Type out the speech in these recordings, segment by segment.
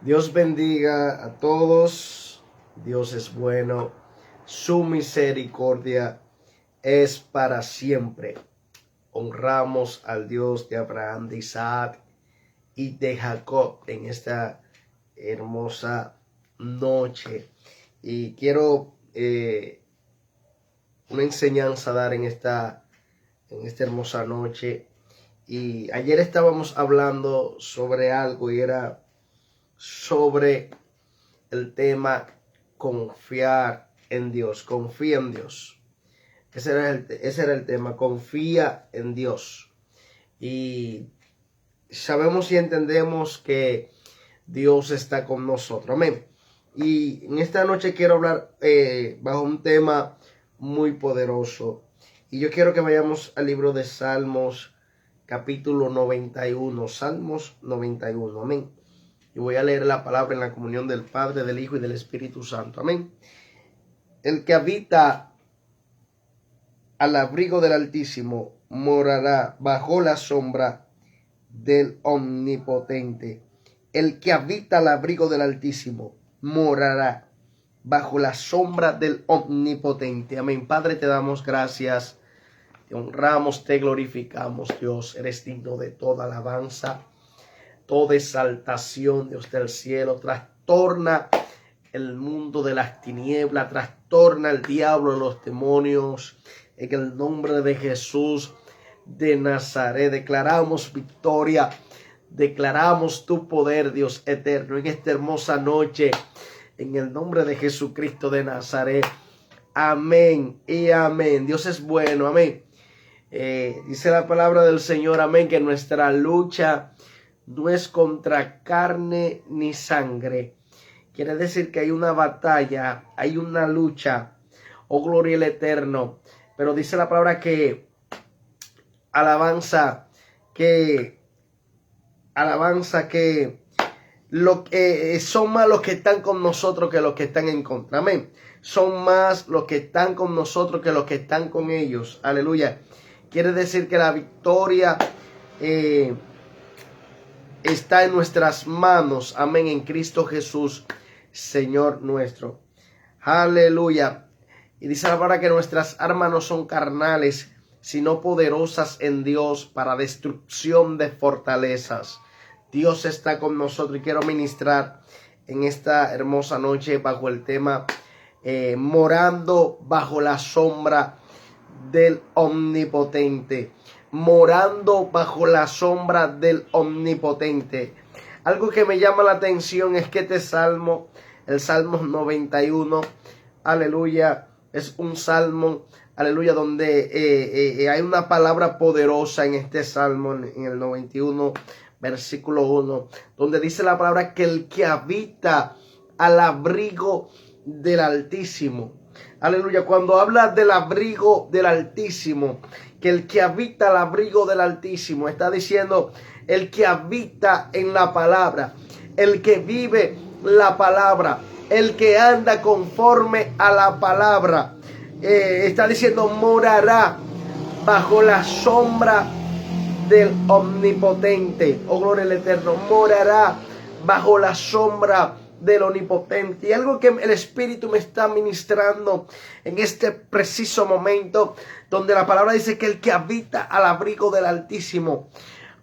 Dios bendiga a todos. Dios es bueno. Su misericordia es para siempre. Honramos al Dios de Abraham, de Isaac y de Jacob en esta hermosa noche. Y quiero una enseñanza dar en esta hermosa noche. Y ayer estábamos hablando sobre algo y era sobre el tema confiar en Dios. Confía en Dios. Ese era el tema, confía en Dios. Y sabemos y entendemos que Dios está con nosotros. Amén. Y en esta noche quiero hablar bajo un tema muy poderoso. Y yo quiero que vayamos al libro de Salmos, capítulo 91. Salmos 91. Amén. Y voy a leer la palabra en la comunión del Padre, del Hijo y del Espíritu Santo. Amén. El que habita al abrigo del Altísimo morará bajo la sombra del Omnipotente. El que habita al abrigo del Altísimo morará bajo la sombra del Omnipotente. Amén. Padre, te damos gracias, te honramos, te glorificamos, Dios. Eres digno de toda alabanza, toda exaltación, Dios del cielo. Trastorna el mundo de las tinieblas, trastorna el diablo, los demonios. En el nombre de Jesús de Nazaret declaramos victoria, declaramos tu poder, Dios eterno, en esta hermosa noche, en el nombre de Jesucristo de Nazaret. Amén y amén. Dios es bueno, amén. Dice la palabra del Señor, amén, que nuestra lucha no es contra carne ni sangre. Quiere decir que hay una batalla, hay una lucha. Oh, gloria al Eterno. Pero dice la palabra que alabanza que lo que son más los que están con nosotros que los que están en contra. Amén. Son más los que están con nosotros que los que están con ellos. Aleluya. Quiere decir que la victoria está en nuestras manos. Amén. En Cristo Jesús, Señor nuestro. Aleluya. Y dice la palabra que nuestras armas no son carnales, sino poderosas en Dios para destrucción de fortalezas. Dios está con nosotros y quiero ministrar en esta hermosa noche bajo el tema morando bajo la sombra del Omnipotente. Morando bajo la sombra del Omnipotente. Algo que me llama la atención es que este salmo, el Salmo 91, aleluya, es un salmo, aleluya, donde hay una palabra poderosa en este salmo, en el 91, versículo 1, donde dice la palabra que el que habita al abrigo del Altísimo. Aleluya, cuando habla del abrigo del Altísimo, que el que habita al abrigo del Altísimo, está diciendo el que habita en la palabra, el que vive la palabra, el que anda conforme a la palabra. Está diciendo morará bajo la sombra del Omnipotente. Oh, gloria al Eterno. Morará bajo la sombra del Omnipotente. Y algo que el Espíritu me está ministrando en este preciso momento, donde la palabra dice que el que habita al abrigo del Altísimo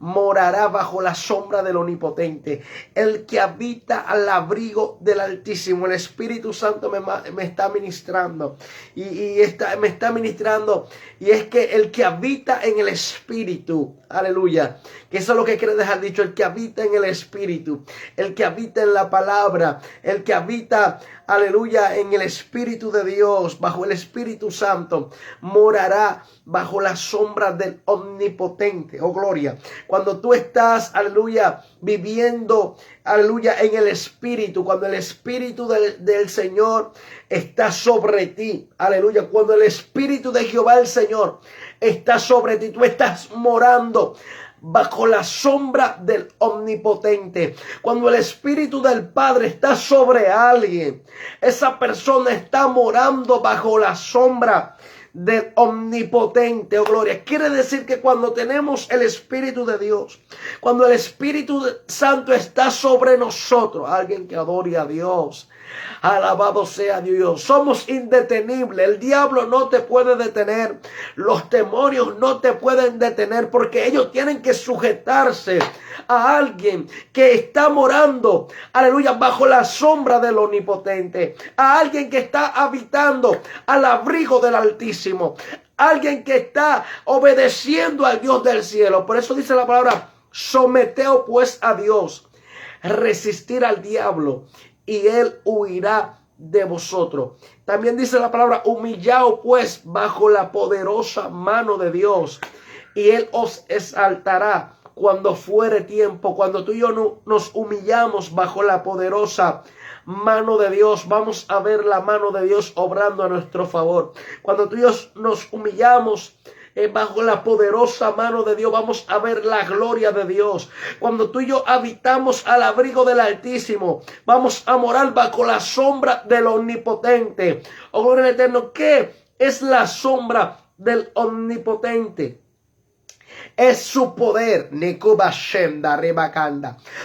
morará bajo la sombra del Omnipotente. El que habita al abrigo del Altísimo. El Espíritu Santo me está ministrando. Me está ministrando. Y es que el que habita en el Espíritu. Aleluya. Que eso es lo que quiere dejar dicho. El que habita en el Espíritu. El que habita en la palabra. El que habita, aleluya, en el Espíritu de Dios. Bajo el Espíritu Santo. Morará bajo la sombra del Omnipotente. Oh, gloria. Cuando tú estás, aleluya, viviendo, aleluya, en el Espíritu, cuando el Espíritu del Señor está sobre ti, aleluya, cuando el Espíritu de Jehová el Señor está sobre ti, tú estás morando bajo la sombra del Omnipotente. Cuando el Espíritu del Padre está sobre alguien, esa persona está morando bajo la sombra del omnipotente, oh gloria. Quiere decir que cuando tenemos el Espíritu de Dios, cuando el Espíritu Santo está sobre nosotros, alguien que adore a Dios, alabado sea Dios, somos indetenibles. El diablo no te puede detener, los demonios no te pueden detener, porque ellos tienen que sujetarse a alguien que está morando, aleluya, bajo la sombra del omnipotente, a alguien que está habitando al abrigo del Altísimo, alguien que está obedeciendo al Dios del cielo. Por eso dice la palabra: someteos pues a Dios, resistir al diablo y él huirá de vosotros. También dice la palabra: humillaos pues bajo la poderosa mano de Dios y él os exaltará cuando fuere tiempo. Cuando tú y yo nos humillamos bajo la poderosa mano de Dios, vamos a ver la mano de Dios obrando a nuestro favor. Cuando tú y yo nos humillamos bajo la poderosa mano de Dios, vamos a ver la gloria de Dios. Cuando tú y yo habitamos al abrigo del Altísimo, vamos a morar bajo la sombra del Omnipotente. Oh, gloria al Eterno. ¿Qué es la sombra del Omnipotente? Es su poder.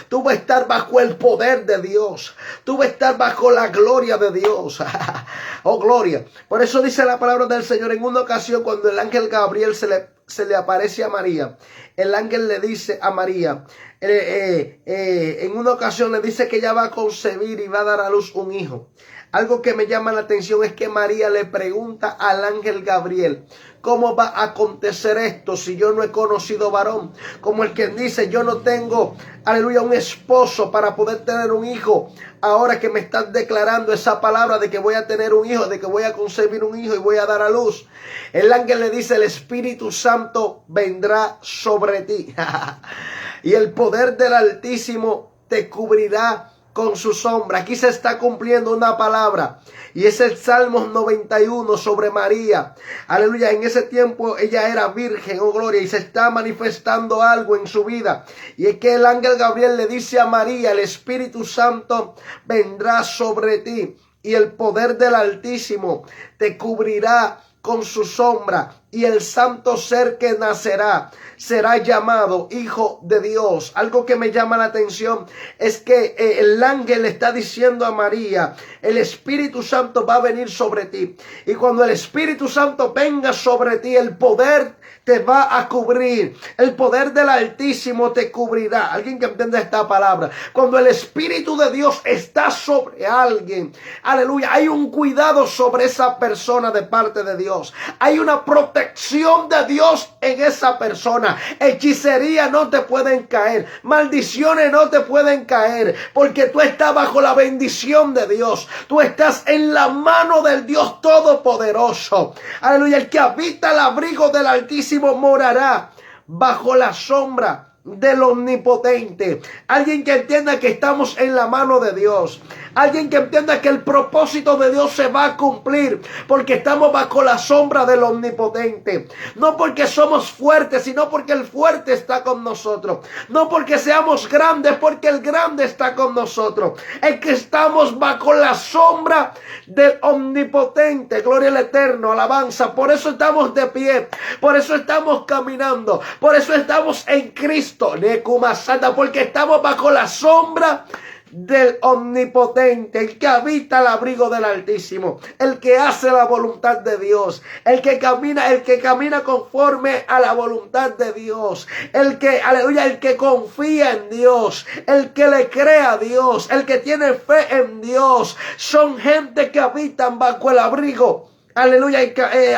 Tú vas a estar bajo el poder de Dios. Tú vas a estar bajo la gloria de Dios. Oh, gloria. Por eso dice la palabra del Señor: en una ocasión, cuando el ángel Gabriel se le aparece a María, el ángel le dice a María, en una ocasión le dice que ella va a concebir y va a dar a luz un hijo. Algo que me llama la atención es que María le pregunta al ángel Gabriel: ¿cómo va a acontecer esto si yo no he conocido varón? Como el que dice: yo no tengo, aleluya, un esposo para poder tener un hijo. Ahora que me estás declarando esa palabra de que voy a tener un hijo, de que voy a concebir un hijo y voy a dar a luz. El ángel le dice: el Espíritu Santo vendrá sobre ti y el poder del Altísimo te cubrirá con su sombra. Aquí se está cumpliendo una palabra, y es el Salmos 91 sobre María. Aleluya. En ese tiempo ella era virgen, oh gloria, y se está manifestando algo en su vida, y es que el ángel Gabriel le dice a María: el Espíritu Santo vendrá sobre ti y el poder del Altísimo te cubrirá con su sombra, y el santo ser que nacerá será llamado Hijo de Dios. Algo que me llama la atención es que el ángel le está diciendo a María: el Espíritu Santo va a venir sobre ti, y cuando el Espíritu Santo venga sobre ti, el poder te va a cubrir, el poder del Altísimo te cubrirá. Alguien que entienda esta palabra: cuando el Espíritu de Dios está sobre alguien, aleluya, hay un cuidado sobre esa persona de parte de Dios. Hay una protección de Dios en esa persona. Hechicería no te pueden caer, maldiciones no te pueden caer, porque tú estás bajo la bendición de Dios. Tú estás en la mano del Dios Todopoderoso. Aleluya. El que habita el abrigo del Altísimo morará bajo la sombra del Omnipotente. Alguien que entienda que estamos en la mano de Dios. Alguien que entienda que el propósito de Dios se va a cumplir porque estamos bajo la sombra del Omnipotente. No porque somos fuertes, sino porque el fuerte está con nosotros. No porque seamos grandes, porque el grande está con nosotros. Es que estamos bajo la sombra del Omnipotente. Gloria al Eterno, alabanza. Por eso estamos de pie. Por eso estamos caminando. Por eso estamos en Cristo. Porque estamos bajo la sombra del Omnipotente, el que habita el abrigo del Altísimo, el que hace la voluntad de Dios, el que camina conforme a la voluntad de Dios, el que, aleluya, el que confía en Dios, el que le cree a Dios, el que tiene fe en Dios. Son gente que habitan bajo el abrigo. Aleluya,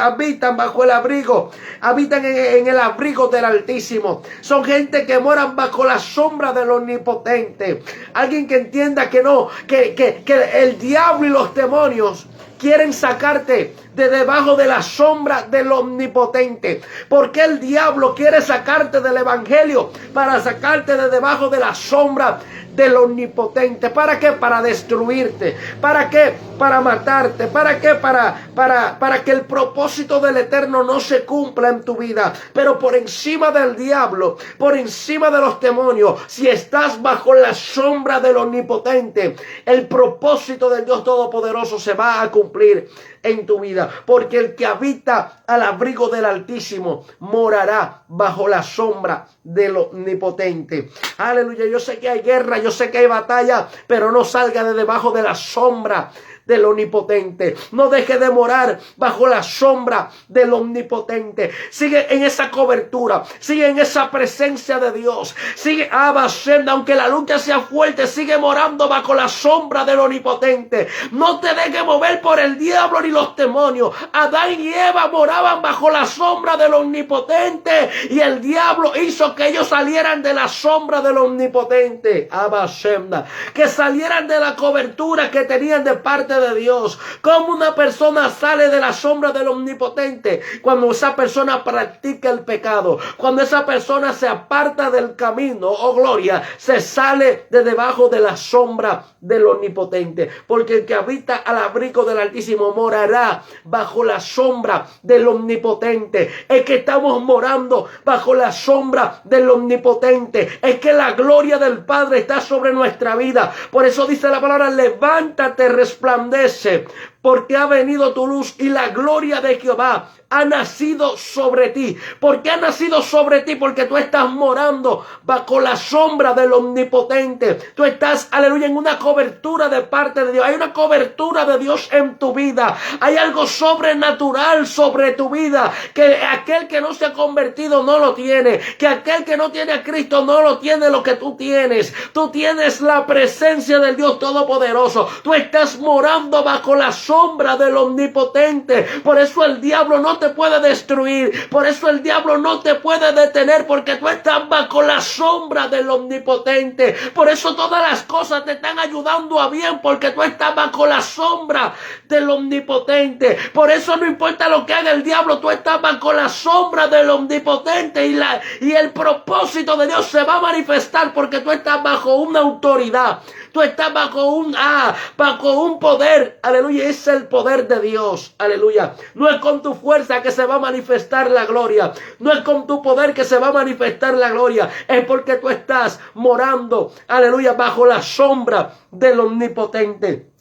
habitan bajo el abrigo, habitan en el abrigo del Altísimo. Son gente que moran bajo la sombra del Omnipotente. Alguien que entienda que no, que el diablo y los demonios quieren sacarte de debajo de la sombra del Omnipotente. Porque el diablo quiere sacarte del Evangelio para sacarte de debajo de la sombra del Omnipotente. ¿Para qué? Para destruirte. ¿Para qué? Para matarte. ¿Para qué? Para que el propósito del Eterno no se cumpla en tu vida. Pero por encima del diablo, por encima de los demonios, si estás bajo la sombra del Omnipotente, el propósito del Dios Todopoderoso se va a cumplir. cumplir en tu vida. Porque el que habita al abrigo del Altísimo morará bajo la sombra del Omnipotente. Aleluya. Yo sé que hay guerra, yo sé que hay batalla, pero no salga de debajo de la sombra del Omnipotente. No deje de morar bajo la sombra del Omnipotente. Sigue en esa cobertura, sigue en esa presencia de Dios, sigue aunque la lucha sea fuerte, sigue morando bajo la sombra del Omnipotente. No te dejes mover por el diablo ni los demonios. Adán y Eva moraban bajo la sombra del Omnipotente y el diablo hizo que ellos salieran de la sombra del Omnipotente. Que salieran de la cobertura que tenían de parte de Dios. ¿Cómo una persona sale de la sombra del Omnipotente? Cuando esa persona practica el pecado, cuando esa persona se aparta del camino, oh gloria, se sale de debajo de la sombra del Omnipotente. Porque el que habita al abrigo del Altísimo morará bajo la sombra del Omnipotente. Es que estamos morando bajo la sombra del Omnipotente. Es que la gloria del Padre está sobre nuestra vida. Por eso dice la palabra: levántate, resplandece, porque ha venido tu luz y la gloria de Jehová ha nacido sobre ti. ¿Por qué ha nacido sobre ti? Porque tú estás morando bajo la sombra del Omnipotente. Tú estás, aleluya, en una cobertura de parte de Dios. Hay una cobertura de Dios en tu vida. Hay algo sobrenatural sobre tu vida, que aquel que no se ha convertido no lo tiene, que aquel que no tiene a Cristo no lo tiene lo que tú tienes. Tú tienes la presencia del Dios Todopoderoso. Tú estás morando bajo la sombra del Omnipotente. Por eso el diablo no te puede destruir. Por eso el diablo no te puede detener, porque tú estás bajo la sombra del Omnipotente. Por eso todas las cosas te están ayudando a bien, porque tú estás bajo la sombra del Omnipotente. Por eso no importa lo que haga el diablo, tú estás bajo la sombra del Omnipotente y el propósito de Dios se va a manifestar, porque tú estás bajo una autoridad. Tú estás bajo un poder, aleluya, es el poder de Dios, aleluya. No es con tu fuerza que se va a manifestar la gloria, no es con tu poder que se va a manifestar la gloria, es porque tú estás morando, aleluya, bajo la sombra del Omnipotente.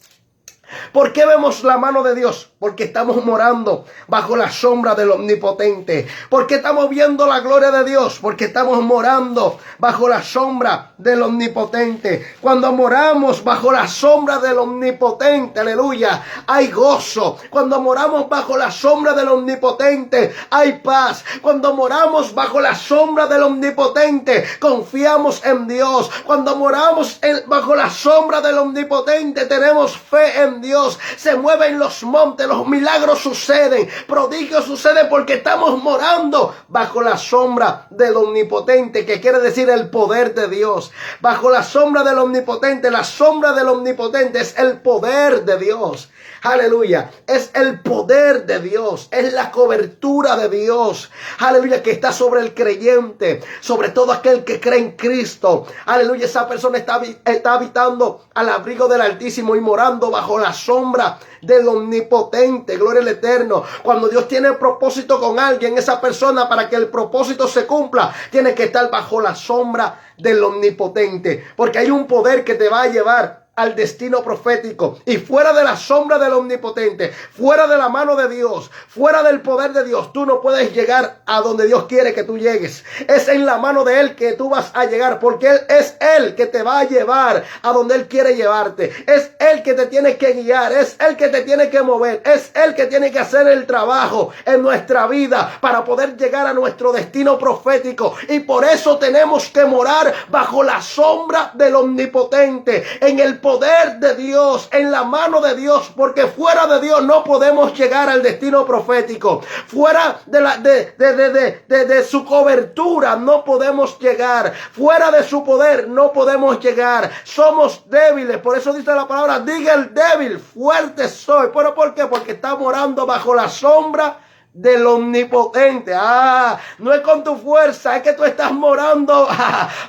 ¿Por qué vemos la mano de Dios? Porque estamos morando bajo la sombra del Omnipotente. ¿Por qué estamos viendo la gloria de Dios? Porque estamos morando bajo la sombra del Omnipotente. Cuando moramos bajo la sombra del Omnipotente, aleluya, hay gozo. Cuando moramos bajo la sombra del Omnipotente, hay paz. Cuando moramos bajo la sombra del Omnipotente, confiamos en Dios. Cuando moramos bajo la sombra del Omnipotente, tenemos fe en Dios. Se mueven los montes, los milagros suceden, prodigios suceden, porque estamos morando bajo la sombra del Omnipotente, que quiere decir el poder de Dios. Bajo la sombra del Omnipotente, la sombra del Omnipotente es el poder de Dios. Aleluya, es el poder de Dios, es la cobertura de Dios, aleluya, que está sobre el creyente, sobre todo aquel que cree en Cristo. Aleluya, esa persona está habitando al abrigo del Altísimo y morando bajo la sombra del Omnipotente. Gloria al Eterno. Cuando Dios tiene propósito con alguien, esa persona, para que el propósito se cumpla, tiene que estar bajo la sombra del Omnipotente, porque hay un poder que te va a llevar al destino profético. Y fuera de la sombra del Omnipotente, fuera de la mano de Dios, fuera del poder de Dios, tú no puedes llegar a donde Dios quiere que tú llegues. Es en la mano de Él que tú vas a llegar, porque es Él que te va a llevar a donde Él quiere llevarte. Es Él que te tiene que guiar, es Él que te tiene que mover, es Él que tiene que hacer el trabajo en nuestra vida para poder llegar a nuestro destino profético. Y por eso tenemos que morar bajo la sombra del Omnipotente, en el poder de Dios, en la mano de Dios, porque fuera de Dios no podemos llegar al destino profético. Fuera de su cobertura no podemos llegar. Fuera de su poder no podemos llegar. Somos débiles. Por eso dice la palabra: diga el débil, fuerte soy. ¿Pero por qué? Porque está morando bajo la sombra del omnipotente. No es con tu fuerza, es que tú estás morando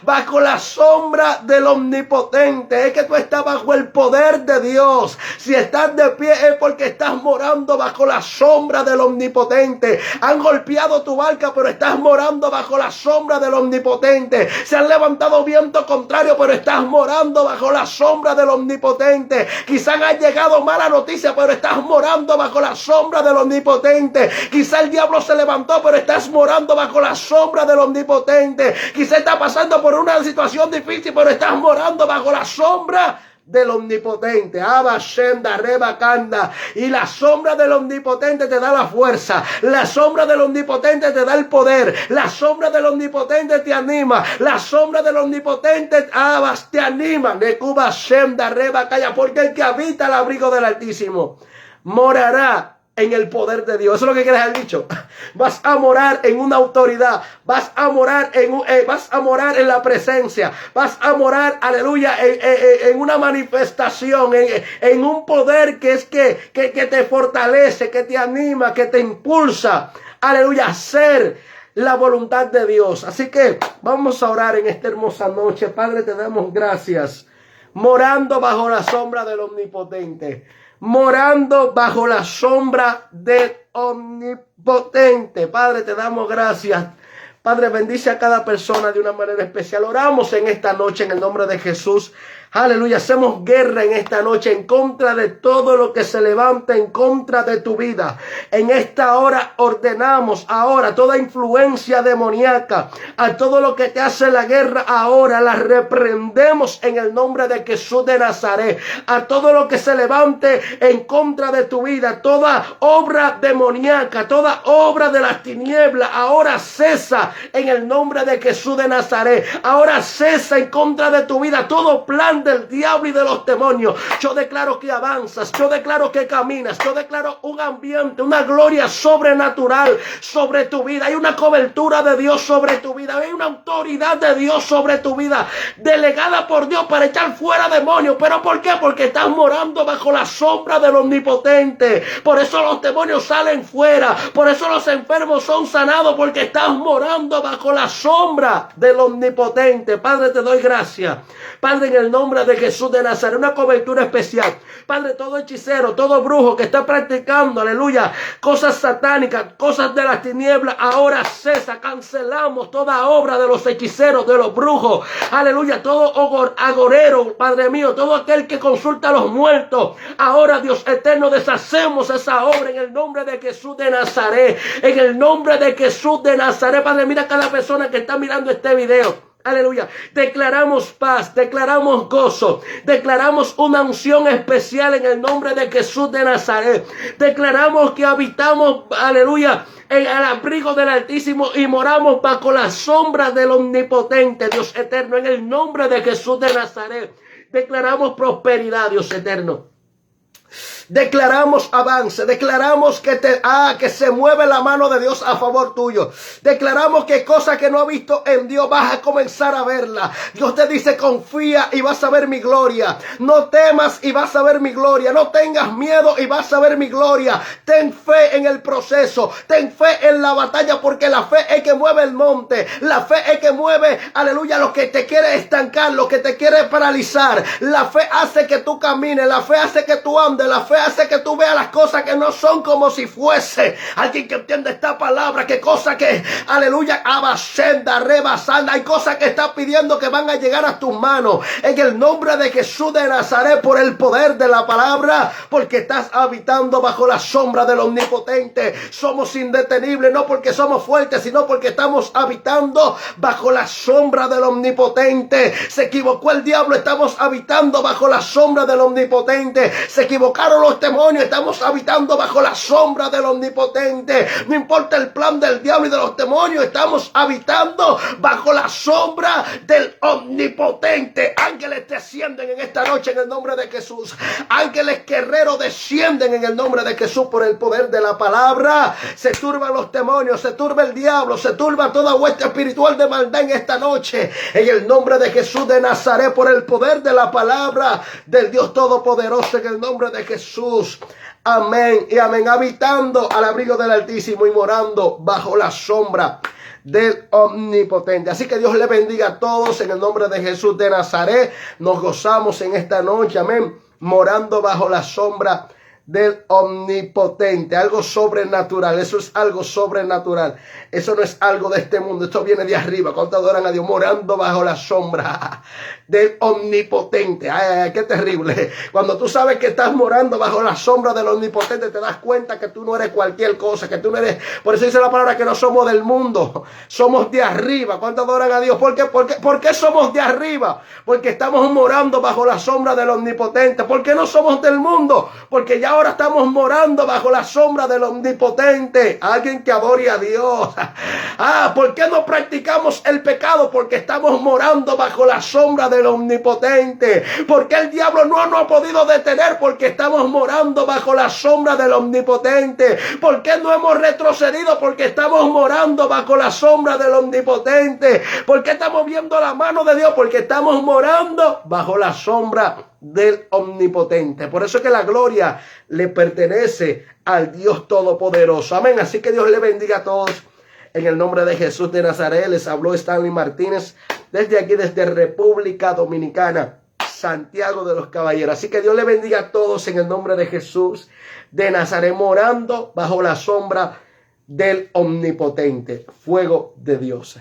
bajo la sombra del omnipotente. Es que tú estás bajo el poder de Dios. Si estás de pie es porque estás morando bajo la sombra del omnipotente. Han golpeado tu barca, pero estás morando bajo la sombra del omnipotente. Se han levantado viento contrario, pero estás morando bajo la sombra del omnipotente. Quizás ha llegado mala noticia, pero estás morando bajo la sombra del omnipotente. Quizá el diablo se levantó, pero estás morando bajo la sombra del omnipotente. Quizá estás pasando por una situación difícil, pero estás morando bajo la sombra del omnipotente. Y la sombra del omnipotente te da la fuerza. La sombra del omnipotente te da el poder. La sombra del omnipotente te anima. La sombra del omnipotente te anima. Porque el que habita al abrigo del Altísimo morará en el poder de Dios. Eso es lo que quiere dejar dicho. Vas a morar en una autoridad. Vas a morar en la presencia. Vas a morar, aleluya, en una manifestación, en un poder que te fortalece, que te anima, que te impulsa, aleluya, a hacer la voluntad de Dios. Así que vamos a orar en esta hermosa noche. Padre, te damos gracias. Morando bajo la sombra del omnipotente. Morando bajo la sombra del omnipotente. Padre, te damos gracias. Padre, bendice a cada persona de una manera especial. Oramos en esta noche en el nombre de Jesús. Aleluya, hacemos guerra en esta noche en contra de todo lo que se levanta en contra de tu vida. En esta hora ordenamos ahora toda influencia demoníaca, a todo lo que te hace la guerra ahora, la reprendemos en el nombre de Jesús de Nazaret. A todo lo que se levante en contra de tu vida, toda obra demoníaca, toda obra de las tinieblas, ahora cesa en el nombre de Jesús de Nazaret. Ahora cesa en contra de tu vida todo plan del diablo y de los demonios. Yo declaro que avanzas, yo declaro que caminas, yo declaro un ambiente, una gloria sobrenatural sobre tu vida. Hay una cobertura de Dios sobre tu vida, hay una autoridad de Dios sobre tu vida, delegada por Dios para echar fuera demonios. ¿Pero por qué? Porque estás morando bajo la sombra del omnipotente. Por eso los demonios salen fuera, por eso los enfermos son sanados, porque estás morando bajo la sombra del omnipotente. Padre, te doy gracias. Padre, en el nombre de Jesús de Nazaret, una cobertura especial. Padre, todo hechicero, todo brujo que está practicando, aleluya, cosas satánicas, cosas de las tinieblas, ahora cesa. Cancelamos toda obra de los hechiceros, de los brujos, aleluya, todo agorero, Padre mío, todo aquel que consulta a los muertos. Ahora, Dios eterno, deshacemos esa obra en el nombre de Jesús de Nazaret. En el nombre de Jesús de Nazaret, Padre, mira a cada persona que está mirando este video. Aleluya, declaramos paz, declaramos gozo, declaramos una unción especial en el nombre de Jesús de Nazaret. Declaramos que habitamos, aleluya, en el abrigo del Altísimo y moramos bajo la sombra del Omnipotente, Dios eterno, en el nombre de Jesús de Nazaret. Declaramos prosperidad, Dios eterno. Declaramos avance, declaramos que se mueve la mano de Dios a favor tuyo. Declaramos que cosas que no has visto en Dios vas a comenzar a verla. Dios te dice: confía y vas a ver mi gloria. No temas y vas a ver mi gloria. No tengas miedo y vas a ver mi gloria. Ten fe en el proceso, ten fe en la batalla, porque la fe es que mueve el monte. La fe es que mueve, aleluya, lo que te quiere estancar, lo que te quiere paralizar. La fe hace que tú camines, la fe hace que tú andes, la fe hace que tú veas las cosas que no son como si fuese. Alguien que entiende esta palabra, que cosas que, aleluya, abasenda, rebasanda, hay cosas que estás pidiendo que van a llegar a tus manos. En el nombre de Jesús de Nazaret, por el poder de la palabra, porque estás habitando bajo la sombra del Omnipotente. Somos indetenibles, no porque somos fuertes, sino porque estamos habitando bajo la sombra del Omnipotente. Se equivocó el diablo, estamos habitando bajo la sombra del Omnipotente. Se equivocaron los demonios, estamos habitando bajo la sombra del Omnipotente. No importa el plan del diablo y de los demonios, estamos habitando bajo la sombra del Omnipotente. Ángeles descienden en esta noche en el nombre de Jesús. Ángeles guerreros descienden en el nombre de Jesús por el poder de la palabra. Se turban los demonios, se turba el diablo, se turba toda hueste espiritual de maldad en esta noche. En el nombre de Jesús de Nazaret, por el poder de la palabra del Dios Todopoderoso, en el nombre de Jesús Jesús. Amén y amén. Habitando al abrigo del Altísimo y morando bajo la sombra del Omnipotente. Así que Dios le bendiga a todos en el nombre de Jesús de Nazaret. Nos gozamos en esta noche, amén, morando bajo la sombra del Omnipotente. Algo sobrenatural. Eso es algo sobrenatural. Eso no es algo de este mundo. Esto viene de arriba. ¿Cuánto adoran a Dios? Morando bajo la sombra del Omnipotente. Ay, ay, qué terrible. Cuando tú sabes que estás morando bajo la sombra del Omnipotente, te das cuenta que tú no eres cualquier cosa, que tú no eres. Por eso dice la palabra que no somos del mundo, somos de arriba. ¿Cuánto adoran a Dios? ¿Por qué somos de arriba? Porque estamos morando bajo la sombra del Omnipotente. ¿Por qué no somos del mundo? Porque ya ahora estamos morando bajo la sombra del Omnipotente. Alguien que adore a Dios. ¿Por qué no practicamos el pecado? Porque estamos morando bajo la sombra del Omnipotente. Porque el diablo no nos ha podido detener, porque estamos morando bajo la sombra del Omnipotente. ¿Por qué no hemos retrocedido? Porque estamos morando bajo la sombra del Omnipotente. ¿Por qué estamos viendo la mano de Dios? Porque estamos morando bajo la sombra del Omnipotente. Por eso es que la gloria le pertenece al Dios Todopoderoso. Amén. Así que Dios le bendiga a todos en el nombre de Jesús de Nazaret. Les habló Stanley Martínez desde aquí, desde República Dominicana, Santiago de los Caballeros. Así que Dios le bendiga a todos en el nombre de Jesús de Nazaret, morando bajo la sombra del Omnipotente. Fuego de Dios.